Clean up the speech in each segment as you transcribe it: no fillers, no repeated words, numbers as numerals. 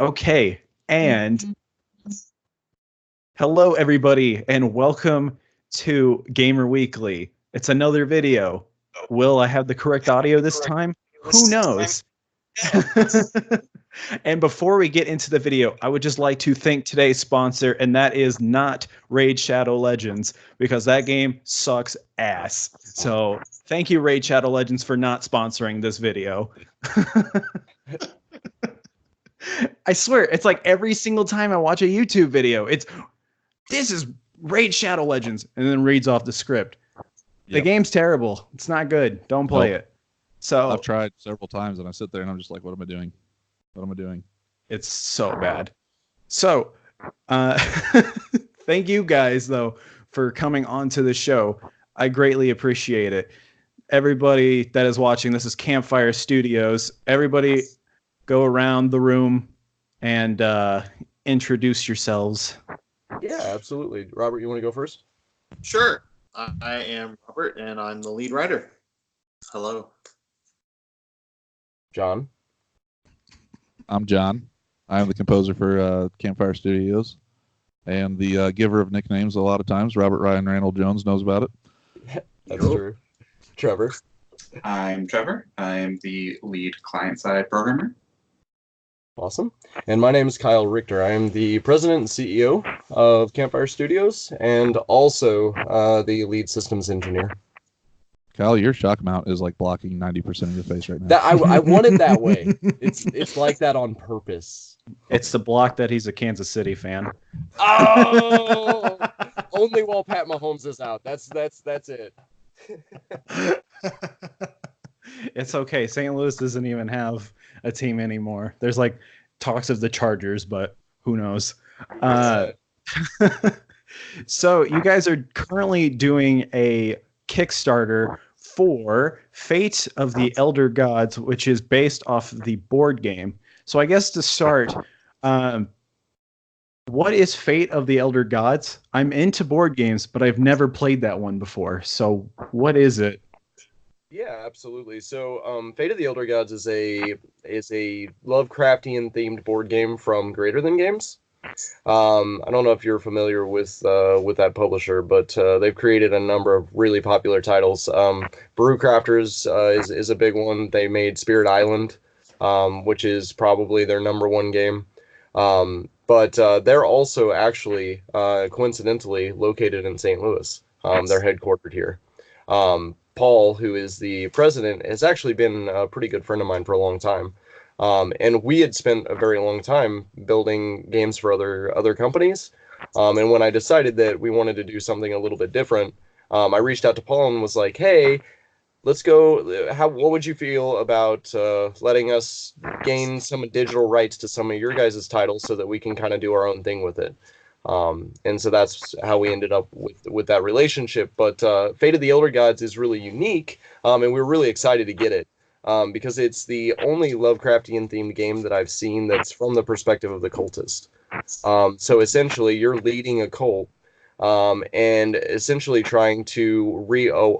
Okay, and hello everybody, and welcome to Gamer Weekly. It's another video. Will I have the correct audio this time? Who knows? And before we get into the video, I would just like to thank today's sponsor, and that is not Raid Shadow Legends, because that game sucks ass. So thank you, Raid Shadow Legends, for not sponsoring this video. I swear, it's like every single time I watch a YouTube video, this is Raid Shadow Legends, and then reads off the script. The game's terrible. It's not good. Don't play it. So I've tried several times, and I sit there and I'm just like, what am I doing? What am I doing? It's so bad. So thank you guys, though, for coming on to the show. I greatly appreciate it. Everybody that is watching, this is Campfire Studios. Everybody go around the room and introduce yourselves. Yeah, absolutely. Robert, you want to go first? Sure. I am Robert, and I'm the lead writer. Hello. John. I'm John. I'm the composer for Campfire Studios and the giver of nicknames a lot of times. Robert Ryan Randall Jones knows about it. That's true. Trevor. I'm Trevor. I'm the lead client-side programmer. Awesome. And my name is Kyle Richter. I am the president and CEO of Campfire Studios and also the lead systems engineer. Kyle, your shock mount is like blocking 90% of your face right now. That I want it that way. It's like that on purpose. It's the block that he's a Kansas City fan. Oh! Only while Pat Mahomes is out. That's it. It's okay. St. Louis doesn't even have a team anymore. There's like talks of the Chargers, but who knows? So you guys are currently doing a Kickstarter for Fate of the Elder Gods, which is based off of the board game. So I guess to start, what is Fate of the Elder Gods? I'm into board games, but I've never played that one before. So what is it? Yeah, absolutely. So, Fate of the Elder Gods is a Lovecraftian themed board game from Greater Than Games. I don't know if you're familiar with that publisher, but they've created a number of really popular titles. Brewcrafters is a big one. They made Spirit Island, which is probably their #1 game. But they're also actually coincidentally located in St. Louis. They're headquartered here. Paul, who is the president, has actually been a pretty good friend of mine for a long time. And we had spent a very long time building games for other companies. And when I decided that we wanted to do something a little bit different, I reached out to Paul and was like, hey, let's go. What would you feel about letting us gain some digital rights to some of your guys' titles so that we can kind of do our own thing with it? And so that's how we ended up with that relationship. But Fate of the Elder Gods is really unique, and we're really excited to get it because it's the only Lovecraftian themed game that I've seen that's from the perspective of the cultist. So essentially, you're leading a cult and essentially trying to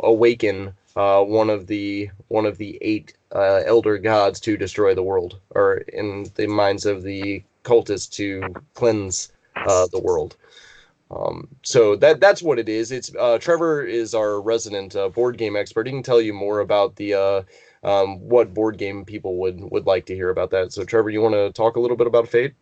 awaken one of the 8 elder gods to destroy the world, or in the minds of the cultists to cleanse the world. So that's what it is. It's Trevor is our resident board game expert. He can tell you more about the what board game people would like to hear about that. So Trevor, you want to talk a little bit about Fate?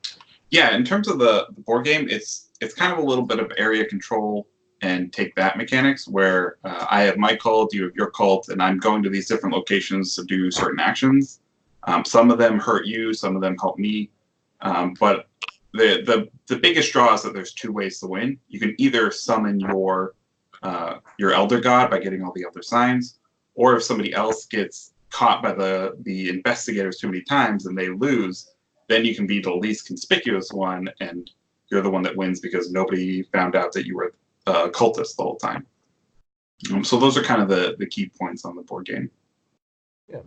Yeah, in terms of the board game, it's kind of a little bit of area control and take that mechanics where I have my cult, you have your cult, and I'm going to these different locations to do certain actions. Some of them hurt you, some of them help me, but the biggest draw is that there's 2 ways to win. You can either summon your elder god by getting all the elder signs, or if somebody else gets caught by the investigators too many times and they lose, then you can be the least conspicuous one, and you're the one that wins because nobody found out that you were a cultist the whole time. So those are kind of the key points on the board game. Yeah.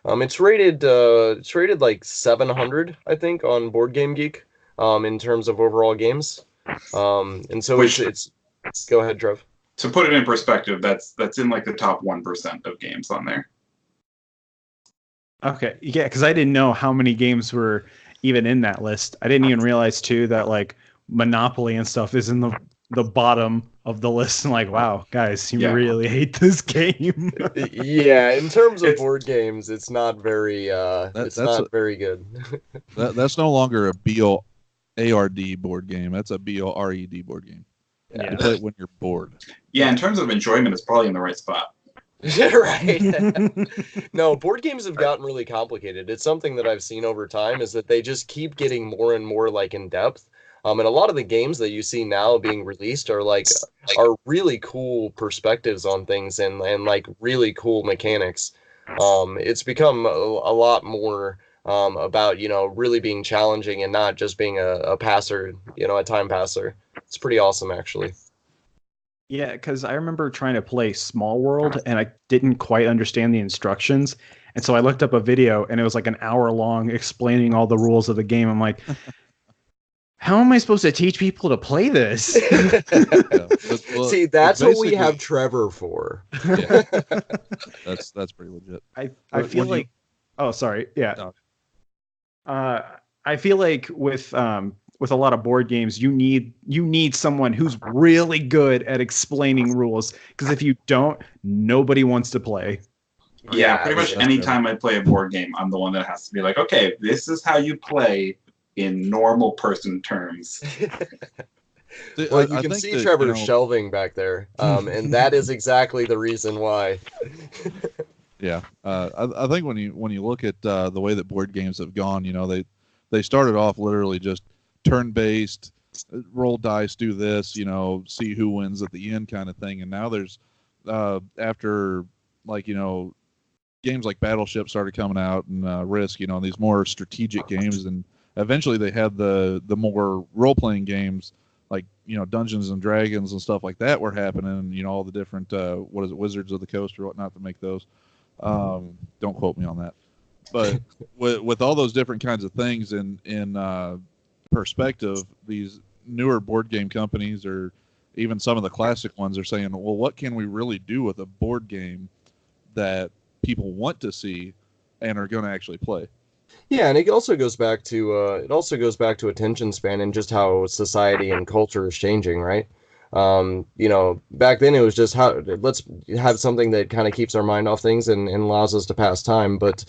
It's rated like 700, I think, on Board Game Geek, in terms of overall games. And so it's go ahead, Trev. To put it in perspective, that's in like the top 1% of games on there. Okay, yeah, because I didn't know how many games were even in that list. I didn't even realize too that like Monopoly and stuff is in the bottom of the list. And like, wow, guys, you Yeah. really hate this game. Yeah, in terms of It's- board games, it's not very that's not very good. That's no longer a BOARD board game. That's a BORED board game. Yeah. You play it when you're bored. Yeah, in terms of enjoyment, it's probably in the right spot. Right. No, board games have gotten really complicated. It's something that I've seen over time is that they just keep getting more and more like in depth. And a lot of the games that you see now being released are really cool perspectives on things and like really cool mechanics. It's become a lot more about, you know, really being challenging and not just being a passer, you know, a time passer. It's pretty awesome, actually. Yeah, because I remember trying to play Small World and I didn't quite understand the instructions. And so I looked up a video and it was like an hour long explaining all the rules of the game. I'm like, how am I supposed to teach people to play this? Well, See, that's what we basically- have Trevor for. Yeah, that's pretty legit. I When feel you- like, oh, sorry. Yeah. No. I feel like with a lot of board games, you need someone who's really good at explaining rules. Because if you don't, nobody wants to play. Yeah, pretty much yeah. anytime I play a board game, I'm the one that has to be like, okay, this is how you play in normal person terms. Well, you I can think see that, Trevor you know, shelving back there, and that is exactly the reason why. Yeah, I think when you look at the way that board games have gone, you know, they started off literally just turn-based, roll dice, do this, you know, see who wins at the end kind of thing, and now there's after, like, you know, games like Battleship started coming out and Risk, you know, these more strategic games, and eventually they had the more role-playing games like, you know, Dungeons and Dragons and stuff like that were happening, and, you know, all the different what is it, Wizards of the Coast or whatnot to make those. Don't quote me on that, but with all those different kinds of things in perspective, these newer board game companies or even some of the classic ones are saying, well, what can we really do with a board game that people want to see and are going to actually play? Yeah, and it also goes back to attention span and just how society and culture is changing, right? You know, back then it was just let's have something that kind of keeps our mind off things and allows us to pass time. But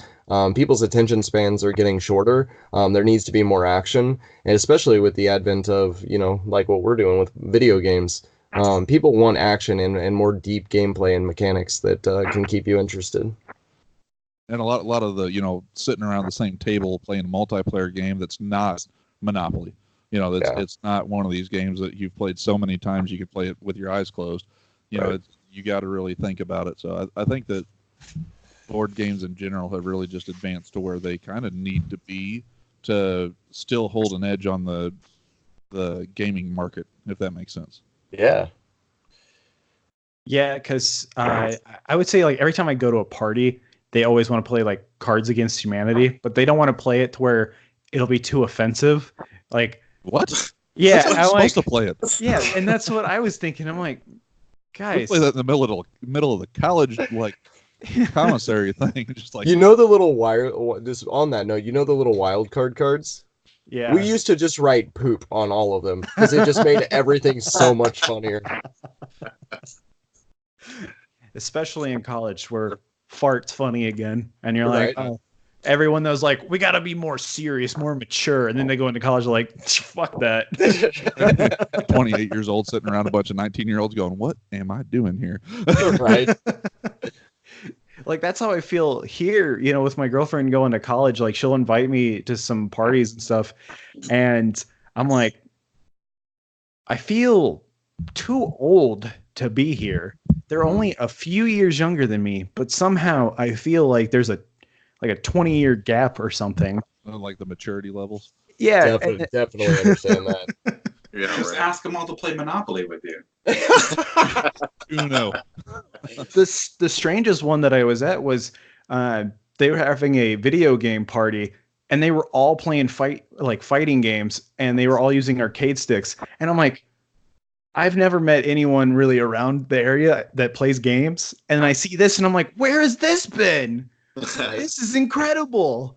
people's attention spans are getting shorter. There needs to be more action, and especially with the advent of, you know, like what we're doing with video games. People want action and more deep gameplay and mechanics that can keep you interested. And a lot of the, you know, sitting around the same table playing a multiplayer game that's not Monopoly. You know, it's not one of these games that you've played so many times you could play it with your eyes closed. You know, you got to really think about it. So I think that board games in general have really just advanced to where they kind of need to be to still hold an edge on the gaming market, if that makes sense. Yeah. Yeah, because I would say like every time I go to a party, they always want to play like Cards Against Humanity, but they don't want to play it to where it'll be too offensive. Like, What? yeah, That's how you're I like, supposed to play it. yeah, and that's what I was thinking. I'm like, You guys, play that in the middle of the college like commissary thing, just like You know the little just on that note, you know the little wild card cards? yeah, We used to just write poop on all of them because it just made everything so much funnier. especially in college where fart's funny again, and you're Right. like, oh, everyone knows like we got to be more serious, more mature, and then they go into college like, fuck that. 28 years old sitting around a bunch of 19-year-olds going, what am I doing here? Right. Like that's how I feel here, you know, with my girlfriend going to college. Like she'll invite me to some parties and stuff, and I'm like, I feel too old to be here. They're only a few years younger than me, but somehow I feel like there's a 20-year gap or something. Like the maturity levels. Yeah, Definitely understand that. Yeah, Just right. ask them all to play Monopoly with you. Uno. the strangest one that I was at was they were having a video game party and they were all playing fighting games and they were all using arcade sticks. And I'm like, I've never met anyone really around the area that plays games. And I see this and I'm like, where has this been? This is incredible.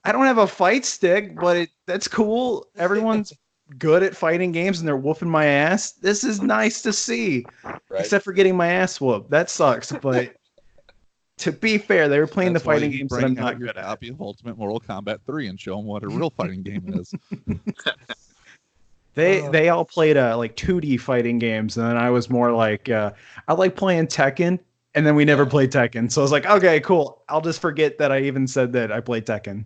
I don't have a fight stick, but that's cool. Everyone's good at fighting games and they're whooping my ass. This is nice to see. Right. Except for getting my ass whooped. That sucks. But to be fair, they were playing That's the fighting why you games that bring I'm out not your good at. copy of Ultimate Mortal Kombat 3 and show them what a real fighting game is. They all played like 2D fighting games, and then I was more like I like playing Tekken, and then we never played Tekken. So I was like, okay, cool. I'll just forget that I even said that I played Tekken.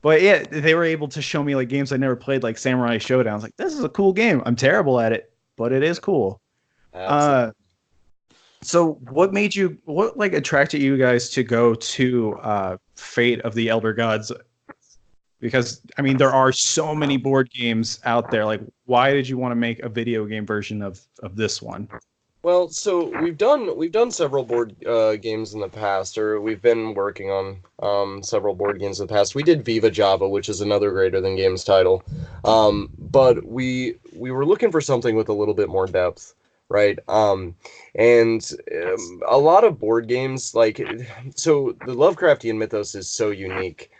But yeah, they were able to show me like games I never played, like Samurai Showdown. I was like, this is a cool game. I'm terrible at it, but it is cool. Absolutely. So what like attracted you guys to go to Fate of the Elder Gods? Because I mean, there are so many board games out there. Like, why did you want to make a video game version of this one? Well, so we've done several board games in the past, or we've been working on several board games in the past. We did Viva Java, which is another Greater Than Games title, but we were looking for something with a little bit more depth, right? And a lot of board games, like, so the Lovecraftian mythos is so unique.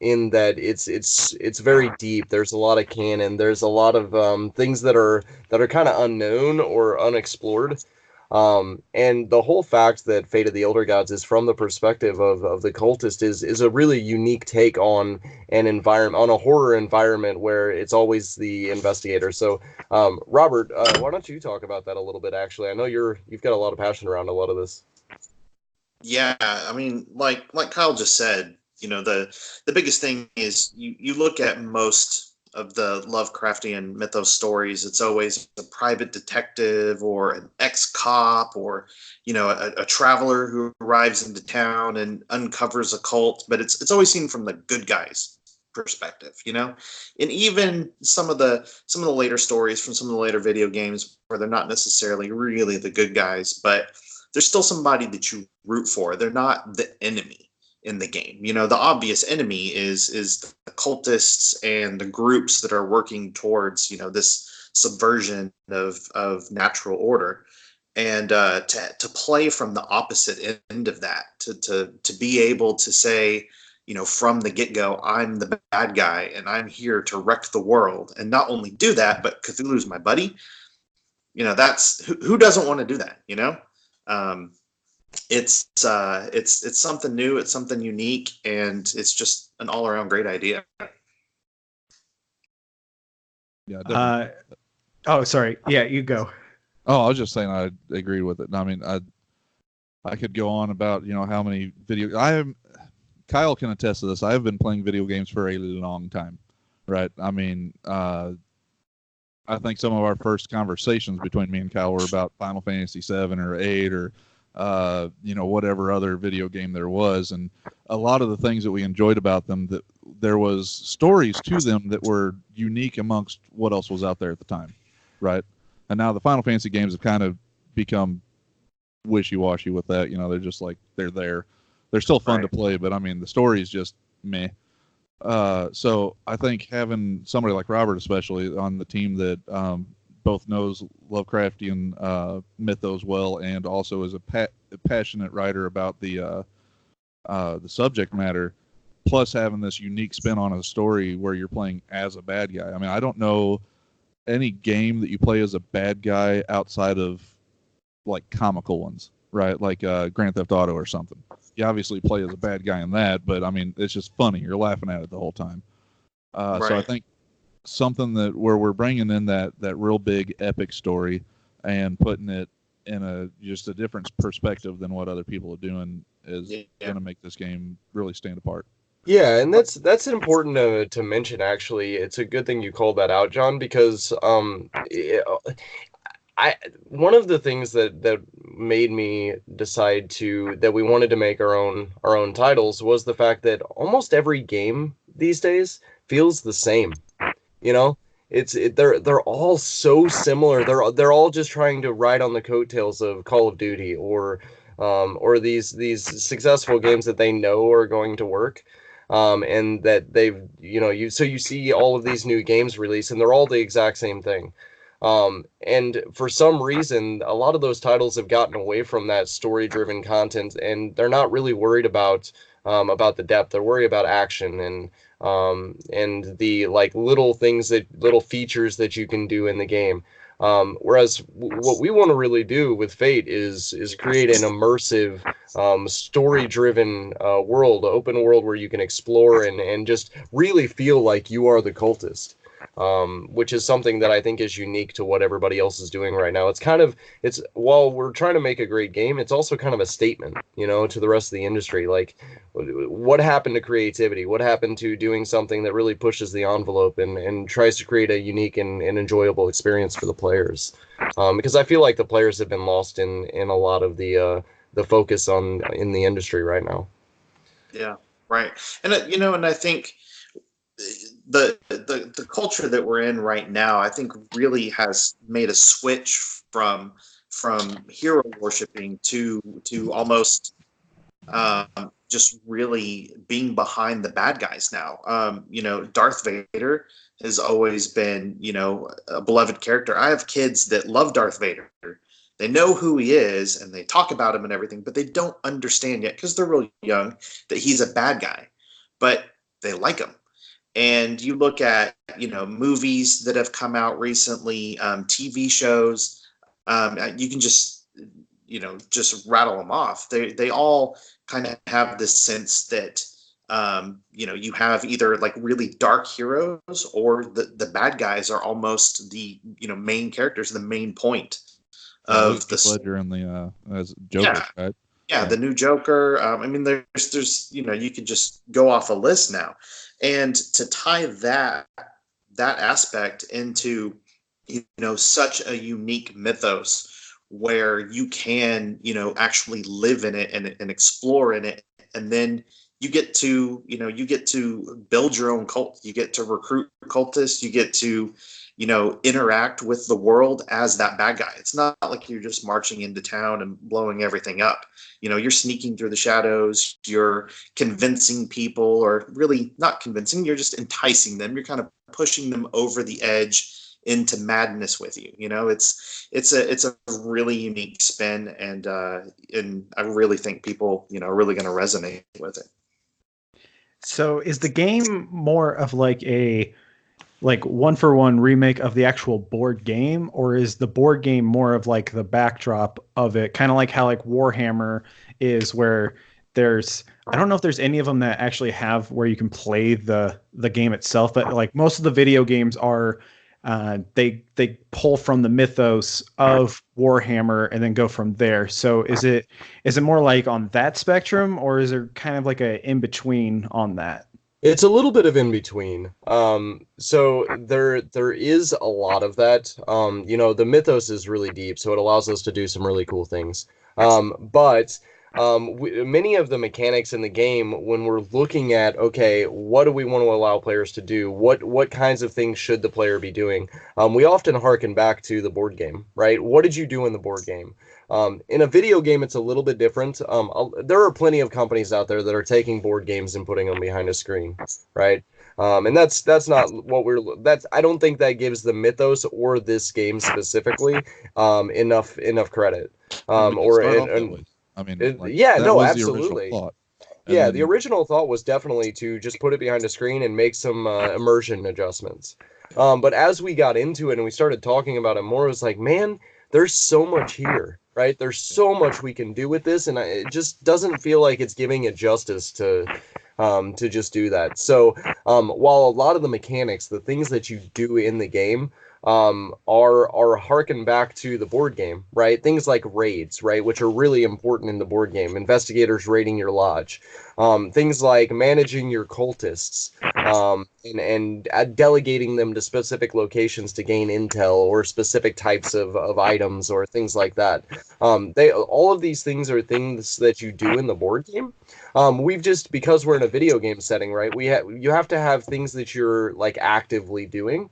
In that it's very deep. There's a lot of canon. There's a lot of things that are kind of unknown or unexplored. And the whole fact that Fate of the Elder Gods is from the perspective of the cultist is a really unique take on an environment, on a horror environment where it's always the investigator. So, Robert, why don't you talk about that a little bit? Actually, I know you've got a lot of passion around a lot of this. Yeah, I mean, like Kyle just said, you know, the biggest thing is you look at most of the Lovecraftian mythos stories, it's always a private detective or an ex-cop or, you know, a traveler who arrives into town and uncovers a cult, but it's always seen from the good guys' perspective, you know? And even some of the later stories from some of the later video games where they're not necessarily really the good guys, but there's still somebody that you root for. They're not the enemy in the game. You know, the obvious enemy is the cultists and the groups that are working towards, you know, this subversion of natural order. And to play from the opposite end of that, to be able to say, you know, from the get-go, I'm the bad guy and I'm here to wreck the world. And not only do that, but Cthulhu's my buddy. You know, that's who doesn't want to do that, you know? It's something new, it's something unique, and it's just an all-around great idea. Yeah, definitely. Oh, sorry. Yeah, you go. Oh, I was just saying I agreed with it. I mean, I could go on about, you know, how many Kyle can attest to this. I have been playing video games for a long time, right? I mean, I think some of our first conversations between me and Kyle were about Final Fantasy 7 or 8 or you know, whatever other video game there was. And a lot of the things that we enjoyed about them, that there was stories to them that were unique amongst what else was out there at the time, right? And now the Final Fantasy games have kind of become wishy-washy with that. You know, they're just like, they're there. They're still fun to play, but I mean, the story is just meh. So I think having somebody like Robert, especially on the team that both knows Lovecraftian mythos well and also is a passionate writer about the subject matter, plus having this unique spin on a story where you're playing as a bad guy. I mean, I don't know any game that you play as a bad guy outside of like comical ones, right? Like Grand Theft Auto or something. You obviously play as a bad guy in that, but I mean, it's just funny. You're laughing at it the whole time. So I think something that where we're bringing in that real big epic story and putting it in just a different perspective than what other people are doing is going to make this game really stand apart. Yeah, and that's important to mention. Actually, it's a good thing you called that out, John, because one of the things that made me decide that we wanted to make our own titles was the fact that almost every game these days feels the same. You know, they're all so similar. They're all just trying to ride on the coattails of Call of Duty or these successful games that they know are going to work. And that they've, you know, you see all of these new games released and they're all the exact same thing. And for some reason, a lot of those titles have gotten away from that story-driven content, and they're not really worried about about the depth. They're worried about action and the like little features that you can do in the game. Whereas what we want to really do with Fate is create an immersive, story-driven world, open world where you can explore and just really feel like you are the cultist. Which is something that I think is unique to what everybody else is doing right now. It's while we're trying to make a great game, it's also kind of a statement, to the rest of the industry. Like, what happened to creativity? What happened to doing something that really pushes the envelope and tries to create a unique and enjoyable experience for the players? Because I feel like the players have been lost in a lot of the focus in the industry right now. Yeah, right. And and I think the culture that we're in right now, I think, really has made a switch from hero worshiping to almost just really being behind the bad guys now. Darth Vader has always been, a beloved character. I have kids that love Darth Vader. They know who he is and they talk about him and everything, but they don't understand yet, because they're really young, that he's a bad guy. But they like him. And you look at, movies that have come out recently, TV shows, you can just, just rattle them off. They all kind of have this sense that, you have either like really dark heroes, or the bad guys are almost the, main characters, the main point of the Ledger and the as Joker, right? Yeah, the new Joker. I mean, there's you could just go off a list now, and to tie that aspect into such a unique mythos where you can actually live in it and explore in it, and then you get to build your own cult. You get to recruit cultists. You get to interact with the world as that bad guy. It's not like you're just marching into town and blowing everything up. You're sneaking through the shadows, you're convincing people, or really not convincing, you're just enticing them. You're kind of pushing them over the edge into madness with you. It's a really unique spin, and I really think people, are really going to resonate with it. So is the game more of like a one-for-one remake of the actual board game, or is the board game more of like the backdrop of it, kind of like how like Warhammer is, where I don't know if there's any of them that actually have where you can play the game itself, but like most of the video games are they pull from the mythos of Warhammer and then go from there. So is it more like on that spectrum, or is there kind of like a in between on that? It's a little bit of in between. So there is a lot of that. The mythos is really deep, so it allows us to do some really cool things. But many of the mechanics in the game, when we're looking at, okay, what do we want to allow players to do? What kinds of things should the player be doing? We often harken back to the board game, right? What did you do in the board game? In a video game, it's a little bit different. There are plenty of companies out there that are taking board games and putting them behind a screen, right? And that's not what I don't think that gives the mythos or this game specifically enough credit. Yeah, no, was absolutely. The thought. Yeah, the original thought was definitely to just put it behind a screen and make some immersion adjustments. But as we got into it and we started talking about it more, it was like, man, there's so much here, right? There's so much we can do with this, and it just doesn't feel like it's giving it justice to just do that. So while a lot of the mechanics, the things that you do in the game, are harken back to the board game, right? Things like raids, right, which are really important in the board game. Investigators raiding your lodge. Things like managing your cultists, and delegating them to specific locations to gain intel, or specific types of items, or things like that. All of these things are things that you do in the board game. We've just, because we're in a video game setting, right? You have to have things that you're like actively doing.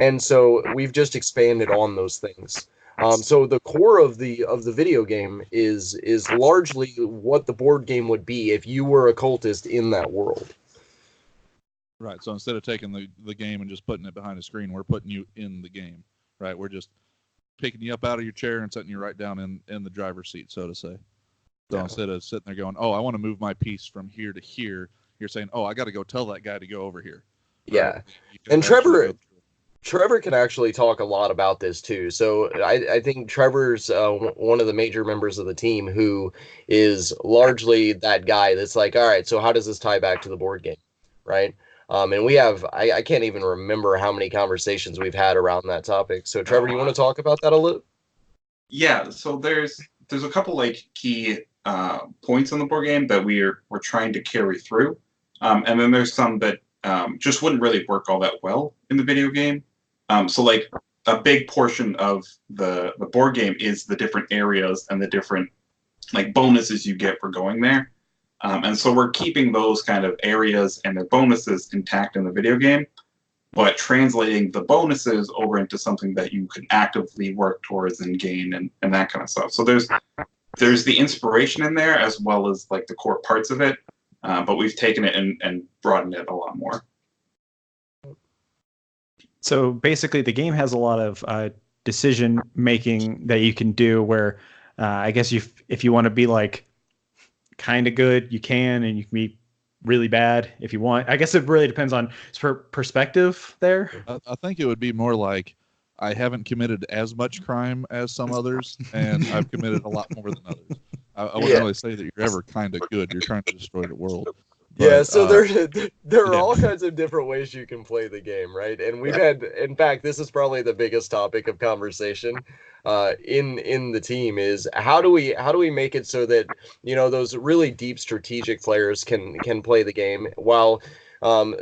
And so we've just expanded on those things. So the core of the video game is largely what the board game would be if you were a cultist in that world. Right. So instead of taking the game and just putting it behind a screen, we're putting you in the game. Right. We're just picking you up out of your chair and setting you right down in the driver's seat, so to say. So instead of sitting there going, "Oh, I want to move my piece from here to here," you're saying, "Oh, I got to go tell that guy to go over here." Yeah. Right? And Trevor can actually talk a lot about this too. So I think Trevor's one of the major members of the team who is largely that guy that's like, all right, so how does this tie back to the board game, right? And we have I can't even remember how many conversations we've had around that topic. So Trevor, do you want to talk about that a little? Yeah. So there's a couple like key points in the board game that we're trying to carry through, and then there's some that just wouldn't really work all that well in the video game. So like a big portion of the board game is the different areas and the different like bonuses you get for going there. And so we're keeping those kind of areas and their bonuses intact in the video game, but translating the bonuses over into something that you can actively work towards and gain and that kind of stuff. So there's the inspiration in there as well as like the core parts of it, but we've taken it and broadened it a lot more. So basically, the game has a lot of decision making that you can do. Where I guess if you want to be like kind of good, you can, and you can be really bad if you want. I guess it really depends on perspective there. I think it would be more like I haven't committed as much crime as some others, and I've committed a lot more than others. I wouldn't really say that you're ever kind of good. You're trying to destroy the world. Yeah, so there are all kinds of different ways you can play the game, right? And we've had, in fact, this is probably the biggest topic of conversation in the team is how do we make it so that, you know, those really deep strategic players can play the game while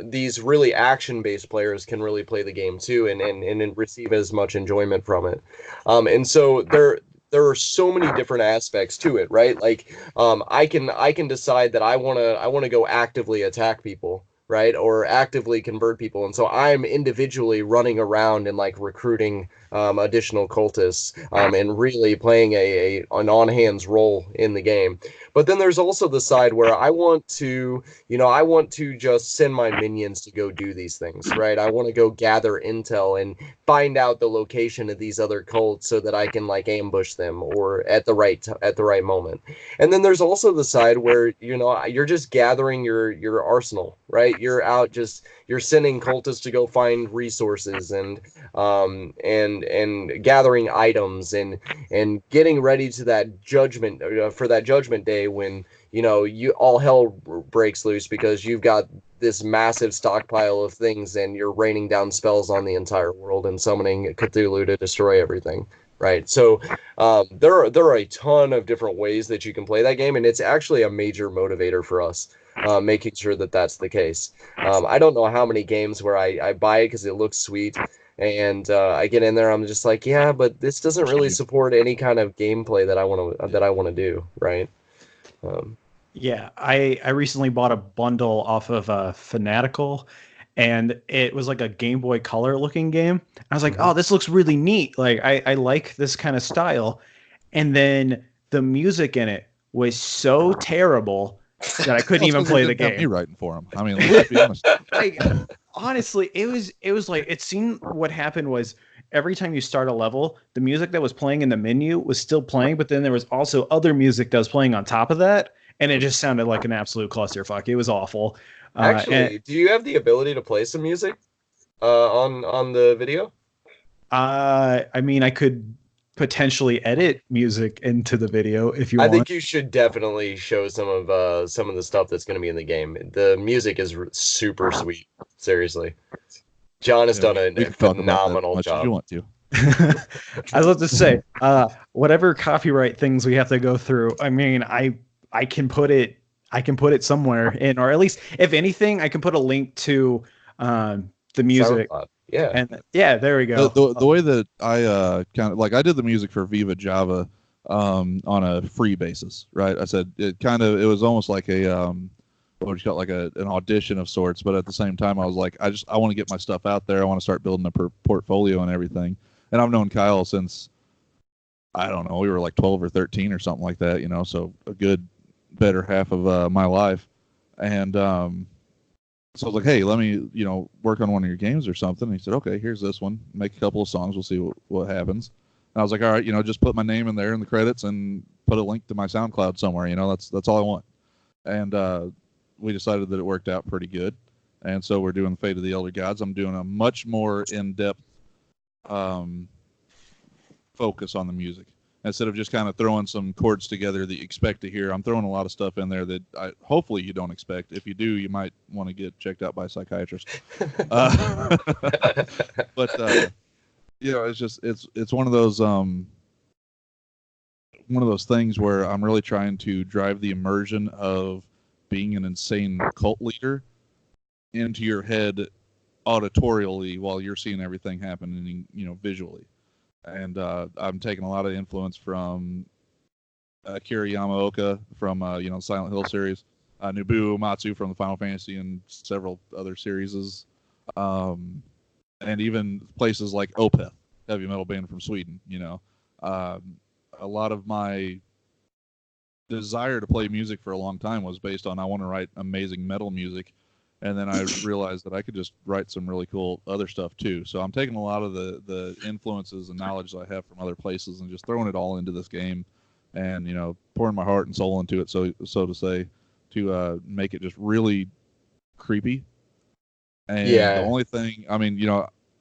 these really action-based players can really play the game too and receive as much enjoyment from it. And so there are so many different aspects to it, right? Like, I can decide that I wanna go actively attack people, right, or actively convert people, and so I'm individually running around and like recruiting additional cultists and really playing an on-hands role in the game. But then there's also the side where I want to just send my minions to go do these things, right? I want to go gather intel and find out the location of these other cults so that I can like ambush them or at the right moment. And then there's also the side where, you know, you're just gathering your arsenal, right? You're sending cultists to go find resources and gathering items and getting ready to that judgment for that judgment day when, you know, you all hell breaks loose because you've got this massive stockpile of things and you're raining down spells on the entire world and summoning Cthulhu to destroy everything. Right. So there are a ton of different ways that you can play that game, and it's actually a major motivator for us, making sure that that's the case. I don't know how many games where I buy it because it looks sweet, and I get in there, I'm just like, yeah, but this doesn't really support any kind of gameplay that I want to do. Right. Yeah, I recently bought a bundle off of Fanatical, and it was like a Game Boy Color looking game. I was like, oh, this looks really neat. Like I like this kind of style. And then the music in it was so terrible that I couldn't even play the game. Me writing for him. I mean, let's be honest. Like, honestly, it was like it seemed what happened was every time you start a level, the music that was playing in the menu was still playing, but then there was also other music that was playing on top of that. And it just sounded like an absolute clusterfuck. It was awful. Actually, do you have the ability to play some music on the video? I mean, I could potentially edit music into the video if you want. I think you should definitely show some of the stuff that's going to be in the game. The music is super sweet. Seriously, John has done a phenomenal job. You want to? I was about to say, whatever copyright things we have to go through. I mean, I can put it somewhere in, or at least if anything, I can put a link to the music. Yeah. And yeah, there we go. The way that I kind of like, I did the music for Viva Java on a free basis, right? I said it was almost like a what would you call it, like an audition of sorts, but at the same time I was like, I want to get my stuff out there. I want to start building a portfolio and everything. And I've known Kyle since, I don't know, we were like 12 or 13 or something like that, you know, so a good better half of my life. And so I was like, hey, let me, you know, work on one of your games or something. And he said, okay, here's this one. Make a couple of songs. We'll see what happens. I was like, all right, just put my name in there in the credits and put a link to my SoundCloud somewhere. That's all I want. And we decided that it worked out pretty good. And so we're doing Fate of the Elder Gods. I'm doing a much more in-depth focus on the music. Instead of just kind of throwing some chords together that you expect to hear, I'm throwing a lot of stuff in there that hopefully you don't expect. If you do, you might want to get checked out by a psychiatrist. But it's one of those things where I'm really trying to drive the immersion of being an insane cult leader into your head auditorially while you're seeing everything happening, visually. And I'm taking a lot of influence from Akira Yamaoka from Silent Hill series, Nobuo Uematsu from the Final Fantasy and several other series, and even places like Opeth, heavy metal band from Sweden. A lot of my desire to play music for a long time was based on I want to write amazing metal music. And then I realized that I could just write some really cool other stuff too. So I'm taking a lot of the influences and knowledge that I have from other places and just throwing it all into this game, and pouring my heart and soul into it, so to say, to make it just really creepy. And the only thing, am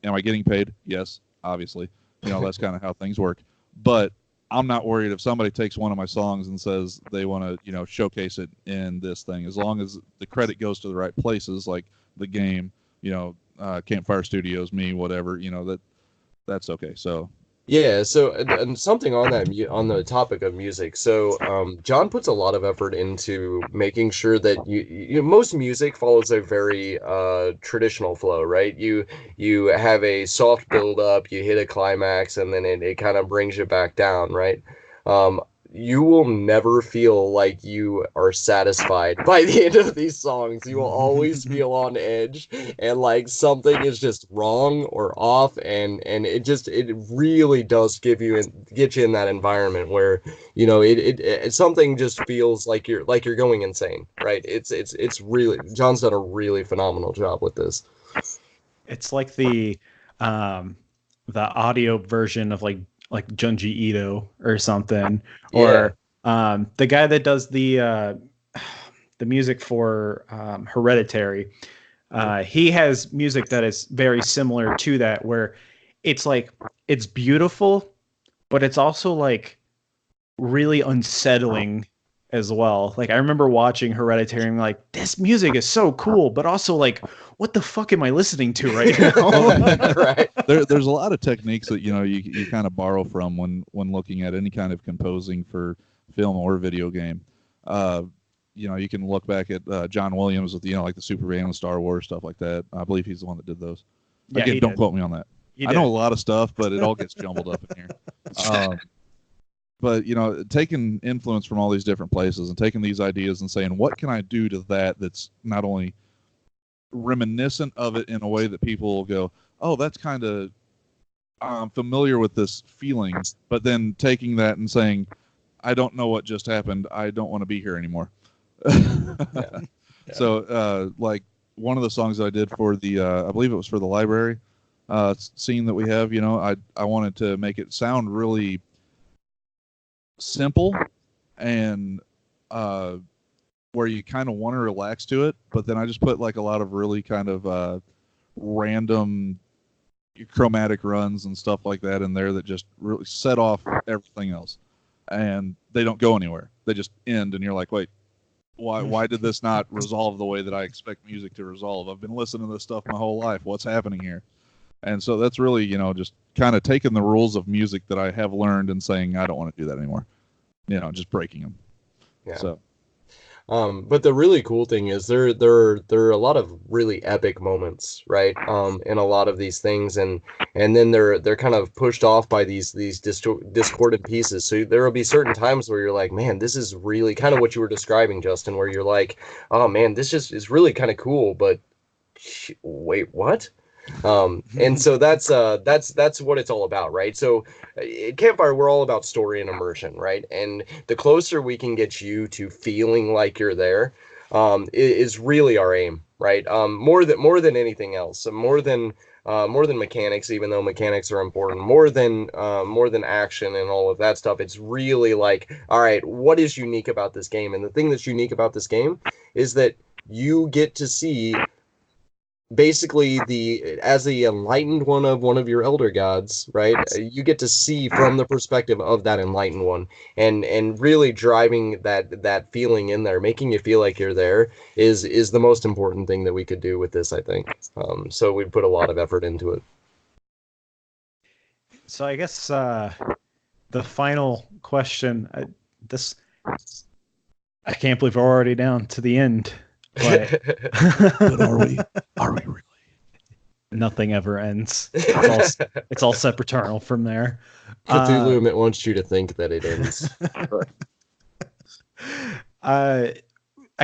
I getting paid? Yes, obviously. That's kind of how things work. But I'm not worried if somebody takes one of my songs and says they want to, showcase it in this thing, as long as the credit goes to the right places, like the game, Campfire Studios, me, whatever, that's okay. So Yeah, so and something on that on the topic of music. So John puts a lot of effort into making sure that most music follows a very traditional flow, right? You have a soft build up, you hit a climax, and then it kind of brings you back down, right? You will never feel like you are satisfied by the end of these songs. You will always feel on edge, and like something is just wrong or off, and it really does get you in that environment where it something just feels like you're going insane, right? It's really, John's done a really phenomenal job with this. It's like the audio version of like Junji Ito or something, or the guy that does the music for Hereditary. He has music that is very similar to that, where it's like it's beautiful, but it's also like really unsettling as well. Like I remember watching Hereditary and like, this music is so cool, but also like, what the fuck am I listening to right now? Right. There's a lot of techniques that you kind of borrow from when looking at any kind of composing for film or video game. You can look back at John Williams with like the Superman and Star Wars, stuff like that. I believe he's the one that did those. Yeah, again, don't quote me on that. I know a lot of stuff, but it all gets jumbled up in here. But taking influence from all these different places and taking these ideas and saying, what can I do to that's not only reminiscent of it in a way that people will go, oh, that's kind of familiar with this feeling, but then taking that and saying, I don't know what just happened, I don't want to be here anymore. Yeah. So like one of the songs that I did for the I believe it was for the library scene that we have, I wanted to make it sound really simple and where you kind of want to relax to it, but then I just put like a lot of really kind of random chromatic runs and stuff like that in there that just really set off everything else, and they don't go anywhere. They just end, and you're like, wait, why did this not resolve the way that I expect music to resolve? I've been listening to this stuff my whole life. What's happening here? And so that's really, just kind of taking the rules of music that I have learned and saying, I don't want to do that anymore. Just breaking them. Yeah. So. But the really cool thing is there are a lot of really epic moments, right? In a lot of these things, and then they're kind of pushed off by these discordant pieces. So there will be certain times where you're like, man, this is really kind of what you were describing, Justin, where you're like, oh man, this just is really kind of cool, but wait, what? And so that's what it's all about, right? So at Campfire, we're all about story and immersion, right? And the closer we can get you to feeling like you're there, is really our aim, right? More than anything else, so more than mechanics, even though mechanics are important, more than action and all of that stuff. It's really like, all right, what is unique about this game? And the thing that's unique about this game is that you get to see basically as the enlightened one of your elder gods, right? You get to see from the perspective of that enlightened one, and really driving that feeling in there, making you feel like you're there, is the most important thing that we could do with this, I think. So we put a lot of effort into it. So I guess the final question. I can't believe we're already down to the end. But, But are we really? Nothing ever ends. It's all sepaternal from there. Cthulhu wants you to think that it ends. I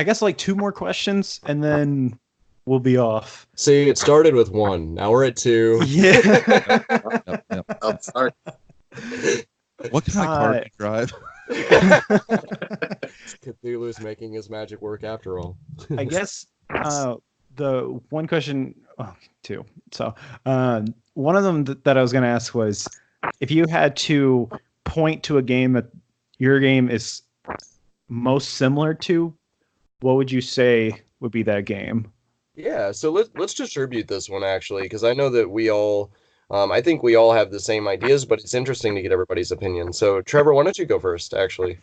guess like 2 more questions and then we'll be off. See, it started with 1. Now we're at 2. Yeah. Yep. Oh, sorry. What kind of car do you drive? Cthulhu's making his magic work after all. I guess the one question, 2. So one of them that I was going to ask was, if you had to point to a game that your game is most similar to, what would you say would be that game? Yeah, so let's distribute this one, actually, because I know that we all, I think we all have the same ideas, but it's interesting to get everybody's opinion. So Trevor, why don't you go first, actually?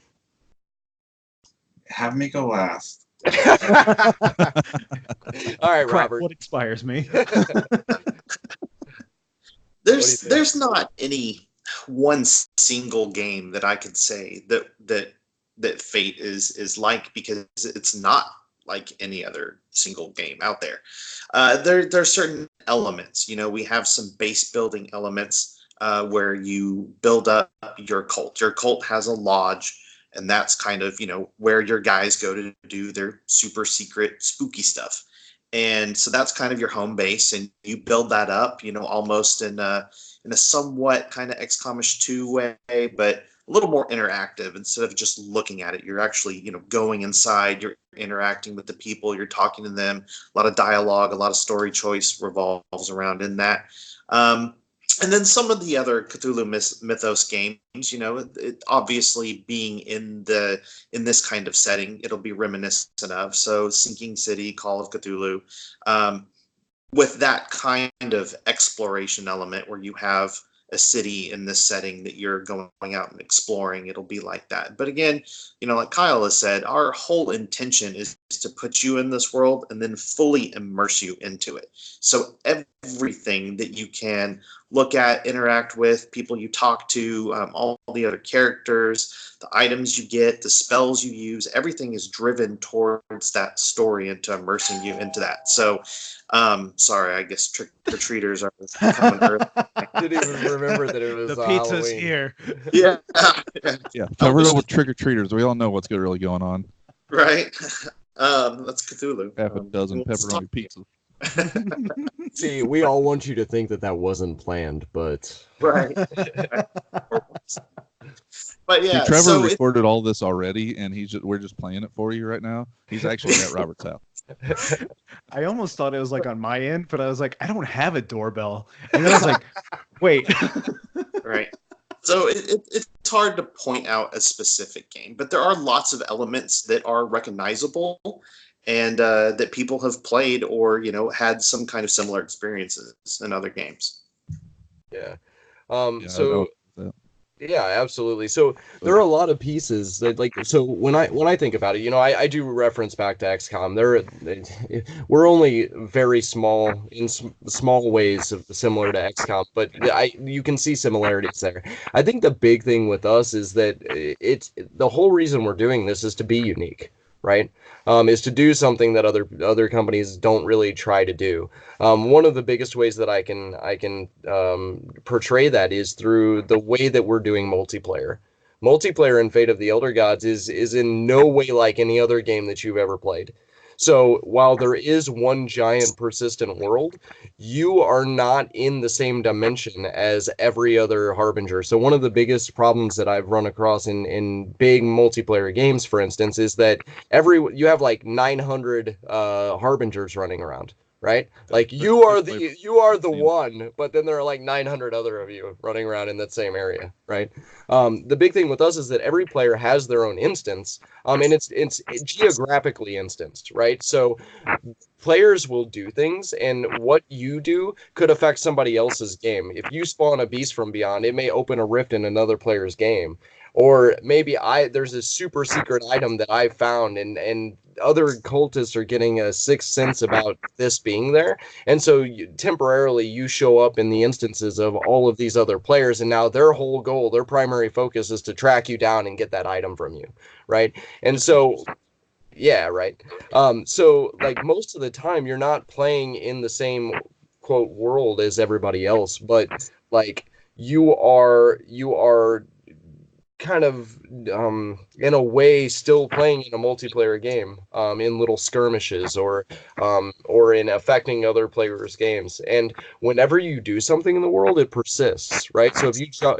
Have me go last. All right, Crap, Robert. what expires me? There's not any one single game that I could say that Fate is like, because it's not like any other single game out there. There are certain elements. We have some base building elements where you build up your cult. Your cult has a lodge, and that's kind of where your guys go to do their super secret spooky stuff. And so that's kind of your home base, and you build that up, almost in a somewhat kind of XCOM-ish 2 way, but a little more interactive. Instead of just looking at it, you're actually, going inside, you're interacting with the people, you're talking to them. A lot of dialogue, a lot of story choice revolves around in that. And then some of the other Cthulhu Mythos games, it obviously being in this kind of setting, it'll be reminiscent of. So Sinking City, Call of Cthulhu, with that kind of exploration element where you have a city in this setting that you're going out and exploring, it'll be like that. But again, like Kyle has said, our whole intention is to put you in this world and then fully immerse you into it. So everything that you can look at, interact with, people you talk to, all the other characters, the items you get, the spells you use, everything is driven towards that story and to immersing you into that. So, sorry, I guess trick-or-treaters are coming early. I didn't even remember that it was The pizza's Halloween. here. Yeah. Yeah, covered up with trick-or-treaters. We all know what's really going on. Right. That's Cthulhu. Half a dozen let's pepperoni pizzas. See, we all want you to think that wasn't planned, but Right. But yeah, See, Trevor so recorded all this already, and we're just playing it for you right now. He's actually at Robert's house. I almost thought it was like on my end, but I was like, I don't have a doorbell. And then I was like, wait. right. So it's hard to point out a specific game, but there are lots of elements that are recognizable and that people have played or, had some kind of similar experiences in other games. yeah. Yeah, Yeah, absolutely. So there are a lot of pieces that, so when I think about it, I do reference back to XCOM. We're only very small in small ways similar to XCOM, but you can see similarities there. I think the big thing with us is that it's the whole reason we're doing this is to be unique, right? Is to do something that other companies don't really try to do. One of the biggest ways that I can portray that is through the way that we're doing multiplayer. Multiplayer in Fate of the Elder Gods is in no way like any other game that you've ever played. So while there is one giant persistent world, you are not in the same dimension as every other Harbinger. So one of the biggest problems that I've run across in big multiplayer games, for instance, is that you have like 900 Harbingers running around. Right? Like you are the one, but then there are like 900 other of you running around in that same area, right? The big thing with us is that every player has their own instance, and it's geographically instanced, right? So players will do things, and what you do could affect somebody else's game. If you spawn a beast from beyond, it may open a rift in another player's game. Or maybe there's a super secret item that I found, and other cultists are getting a sixth sense about this being there. And so temporarily you show up in the instances of all of these other players, and now their whole goal, their primary focus is to track you down and get that item from you, right? And so yeah, right. So like most of the time you're not playing in the same quote world as everybody else, but like you are kind of in a way still playing in a multiplayer game, in little skirmishes or in affecting other players' games. And whenever you do something in the world, it persists, right? So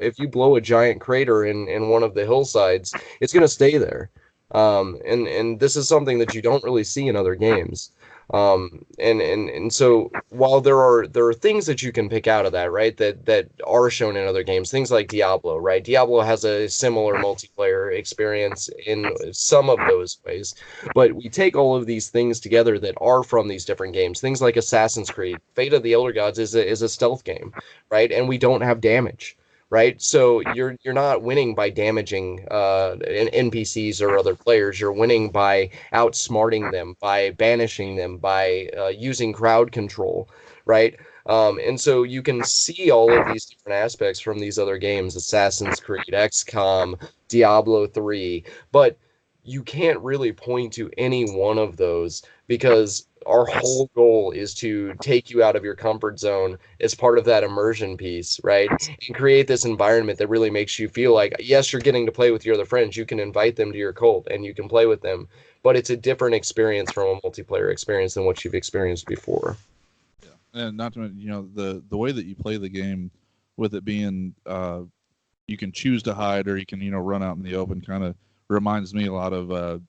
if you blow a giant crater in one of the hillsides, it's going to stay there. And this is something that you don't really see in other games. And so while there are things that you can pick out of that, right, that are shown in other games, things like Diablo, right? Diablo has a similar multiplayer experience in some of those ways, but we take all of these things together that are from these different games. Things like Assassin's Creed, Fate of the Elder Gods is a stealth game, right? And we don't have damage. Right, so you're not winning by damaging NPCs or other players. You're winning by outsmarting them, by banishing them, by using crowd control, right? And so you can see all of these different aspects from these other games, Assassin's Creed, XCOM, Diablo 3, but you can't really point to any one of those because our whole goal is to take you out of your comfort zone as part of that immersion piece, right? And create this environment that really makes you feel like, yes, you're getting to play with your other friends. You can invite them to your cult and you can play with them, but it's a different experience from a multiplayer experience than what you've experienced before. Yeah, and not to mention, the way that you play the game, with it being you can choose to hide or you can run out in the open, kind of reminds me a lot of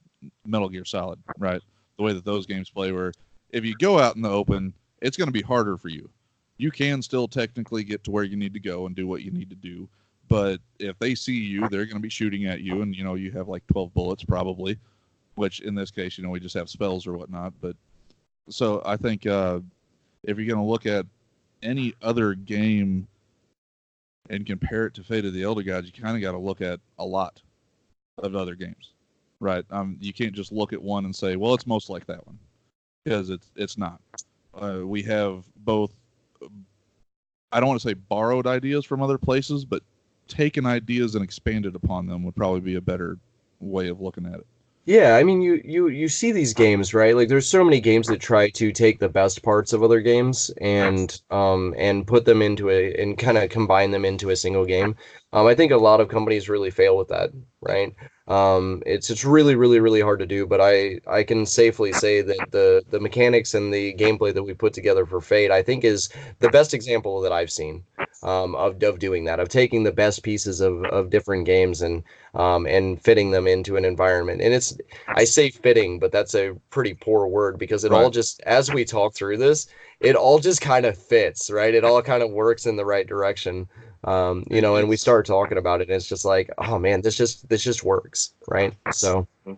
Metal Gear Solid, right? The way that those games play, where if you go out in the open, it's going to be harder for you. You can still technically get to where you need to go and do what you need to do, but if they see you, they're going to be shooting at you, and you have like 12 bullets probably, which in this case, we just have spells or whatnot. But so I think if you're going to look at any other game and compare it to Fate of the Elder Gods, you kind of got to look at a lot of other games, right? You can't just look at one and say, well, it's most like that one, because it's not. We have both, I don't want to say borrowed ideas from other places, but taken ideas and expanded upon them would probably be a better way of looking at it. Yeah, I mean, you see these games, right? Like, there's so many games that try to take the best parts of other games and put them and kind of combine them into a single game. I think a lot of companies really fail with that, right? It's really, really, really hard to do, but I can safely say that the mechanics and the gameplay that we put together for Fate, I think, is the best example that I've seen of doing that, of taking the best pieces of different games and fitting them into an environment. And I say fitting, but that's a pretty poor word because it all just, as we talk through this, it all just kind of fits, right? It all kind of works in the right direction. And we start talking about it, and it's just like, oh man, this just works, right? So, and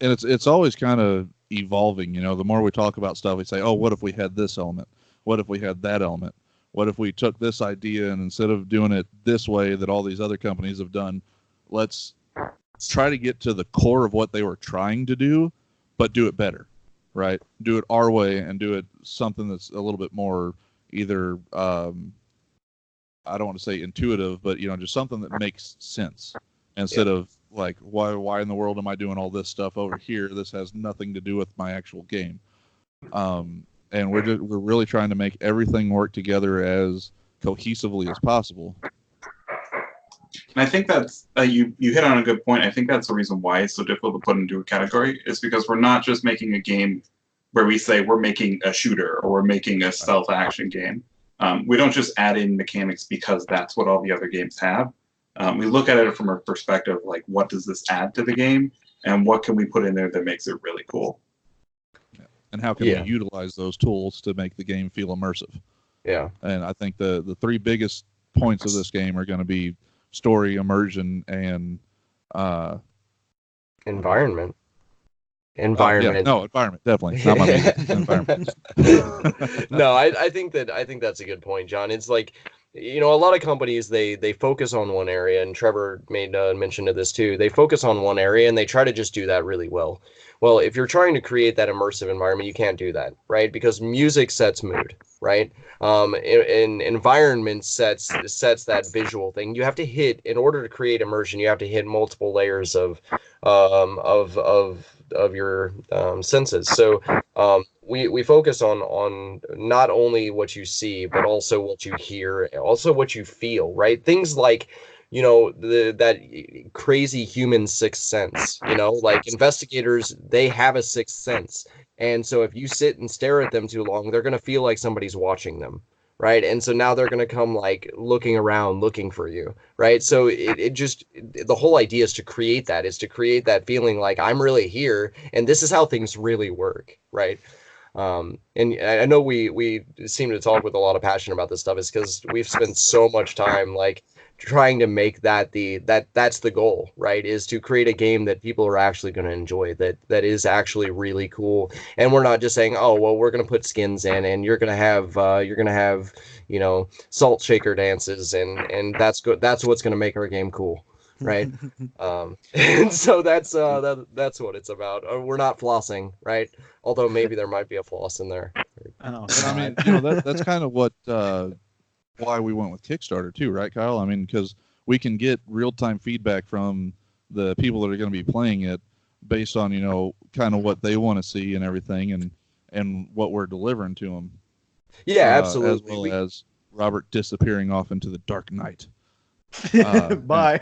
it's always kind of evolving. The more we talk about stuff, we say, oh, what if we had this element? What if we had that element? What if we took this idea and instead of doing it this way that all these other companies have done, let's try to get to the core of what they were trying to do, but do it better, right? Do it our way and do it something that's a little bit more either, I don't want to say intuitive, but just something that makes sense instead of like, why in the world am I doing all this stuff over here? This has nothing to do with my actual game. And we're really trying to make everything work together as cohesively as possible. And I think that's you hit on a good point. I think that's the reason why it's so difficult to put into a category, is because we're not just making a game where we say we're making a shooter or we're making a stealth action game. We don't just add in mechanics because that's what all the other games have. We look at it from a perspective like, what does this add to the game, and what can we put in there that makes it really cool? And how can we utilize those tools to make the game feel immersive? Yeah. And I think the three biggest points of this game are going to be story, immersion, and environment. Environment, definitely. Not my music. Environment. No, I think that's a good point, John. It's like, a lot of companies they focus on one area, and Trevor made mention of this too. They focus on one area and they try to just do that really well. Well, if you're trying to create that immersive environment, you can't do that, right? Because music sets mood, right? And environment sets that visual thing. You have to hit, in order to create immersion, you have to hit multiple layers of your senses. So we focus on not only what you see, but also what you hear, also what you feel, right? Things like, that crazy human sixth sense, like investigators, they have a sixth sense. And so if you sit and stare at them too long, they're going to feel like somebody's watching them. Right. And so now they're going to come like looking around, looking for you. Right. So the whole idea is to create that feeling like I'm really here and this is how things really work. Right. And I know we seem to talk with a lot of passion about this stuff is because we've spent so much time like trying to make that's the goal, right? Is to create a game that people are actually going to enjoy, that is actually really cool. And we're not just saying, oh, well, we're going to put skins in and you're going to have, salt shaker dances and that's good. That's what's going to make our game cool. Right. And so that's what it's about. We're not flossing, right? Although maybe there might be a floss in there. Oh, I mean, that's kind of what why we went with Kickstarter too, right, Kyle? I mean, because we can get real-time feedback from the people that are going to be playing it based on, kind of what they want to see and everything and what we're delivering to them. Yeah, absolutely. As well as Robert disappearing off into the dark night. Bye.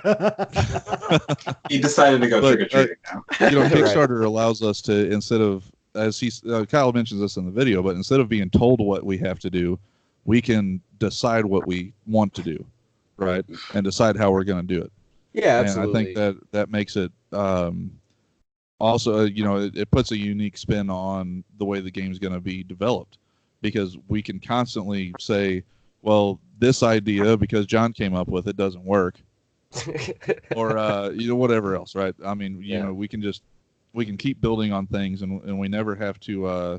He decided to go trick-or-treating now. Kickstarter allows us to, instead of, as Kyle mentions this in the video, but instead of being told what we have to do, we can decide what we want to do, right? And decide how we're going to do it. Yeah, absolutely. And I think that makes it also, it puts a unique spin on the way the game's going to be developed, because we can constantly say, well, this idea, because John came up with it, doesn't work. Or, whatever else, right? I mean, we can keep building on things and we never have to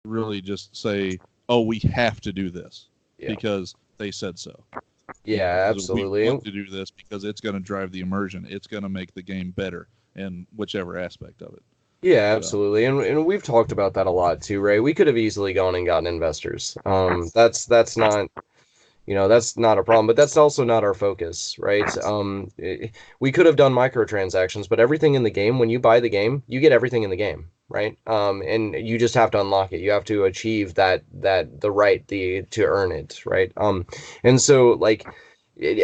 really just say, oh, we have to do this because they said so. Yeah, absolutely. We want to do this because it's going to drive the immersion. It's going to make the game better in whichever aspect of it. Yeah, absolutely. And we've talked about that a lot too, Ray. We could have easily gone and gotten investors. That's not, that's not a problem, but that's also not our focus, right? We could have done microtransactions, but everything in the game, when you buy the game, you get everything in the game, right? And you just have to unlock it. You have to achieve the right to earn it, right? And so like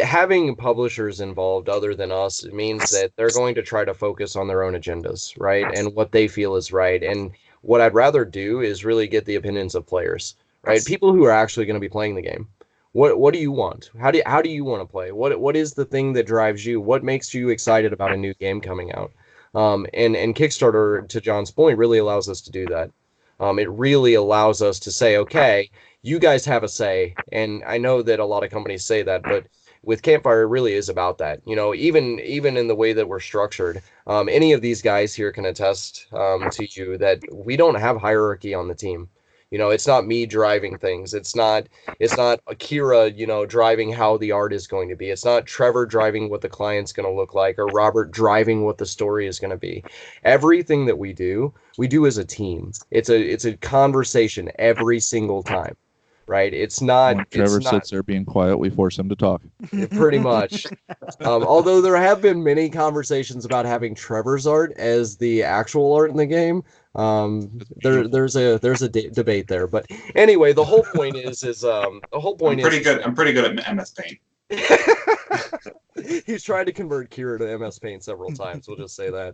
having publishers involved other than us means that they're going to try to focus on their own agendas, right? And what they feel is right. And what I'd rather do is really get the opinions of players, right? People who are actually going to be playing the game. What do you want? How do you want to play? What is the thing that drives you? What makes you excited about a new game coming out? And Kickstarter, to John's point, really allows us to do that. It really allows us to say, okay, you guys have a say. And I know that a lot of companies say that, but with Campfire, it really is about that. Even in the way that we're structured, any of these guys here can attest to you that we don't have hierarchy on the team. It's not me driving things. It's not Akira, driving how the art is going to be. It's not Trevor driving what the client's going to look like, or Robert driving what the story is going to be. Everything that we do as a team. It's a conversation every single time. Right? It's not. When Trevor sits there being quiet, we force him to talk. Pretty much. Although there have been many conversations about having Trevor's art as the actual art in the game. There's a debate there, but anyway, the whole point is I'm pretty good at MS Paint. He's tried to convert Kira to MS Paint several times. We'll just say that.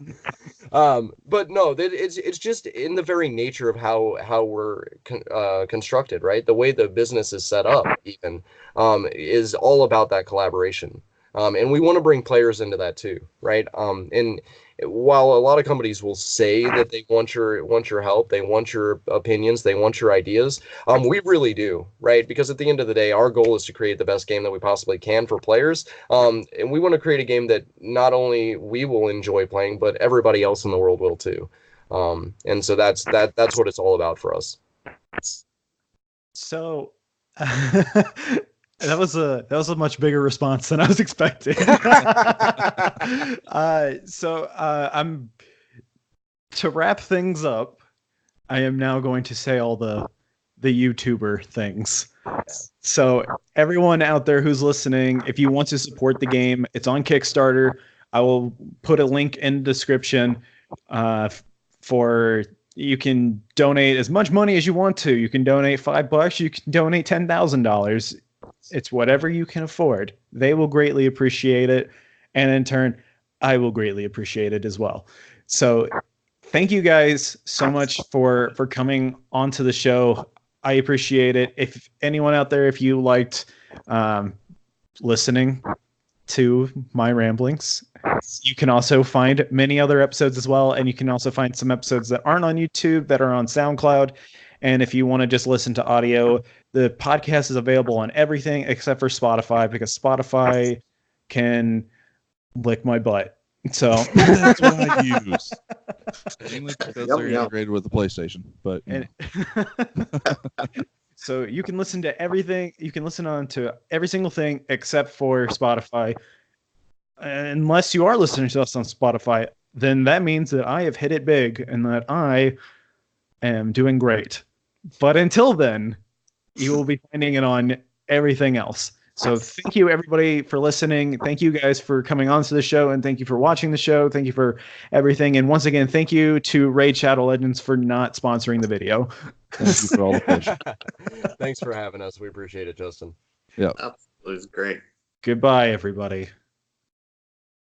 But no, it's just in the very nature of how we're constructed, right? The way the business is set up, even, is all about that collaboration. And we want to bring players into that too, right? And while a lot of companies will say that they want your help, they want your opinions, they want your ideas, we really do, right? Because at the end of the day, our goal is to create the best game that we possibly can for players, and we want to create a game that not only we will enjoy playing, but everybody else in the world will too. And so that's what it's all about for us. So that was a much bigger response than I was expecting. I'm to wrap things up. I am now going to say all the YouTuber things. So everyone out there who's listening, if you want to support the game, it's on Kickstarter. I will put a link in the description. You can donate as much money as you want to. You can donate $5. You can donate $10,000. It's whatever you can afford. They will greatly appreciate it. And in turn, I will greatly appreciate it as well. So thank you guys so much for coming onto the show. I appreciate it. If anyone out there, if you liked listening to my ramblings, you can also find many other episodes as well. And you can also find some episodes that aren't on YouTube that are on SoundCloud. And if you want to just listen to audio, the podcast is available on everything except for Spotify, because Spotify can lick my butt. So that's what I use. Mainly because they're integrated with the PlayStation. But so you can listen to everything. You can listen on to every single thing except for Spotify. Unless you are listening to us on Spotify, then that means that I have hit it big and that I am doing great. But until then, you will be finding it on everything else. So thank you, everybody, for listening. Thank you guys for coming on to the show, and thank you for watching the show. Thank you for everything. And once again, thank you to Raid Shadow Legends for not sponsoring the video. Thank you for all the fish. Thanks for having us. We appreciate it, Justin. Yeah. It was great. Goodbye, everybody.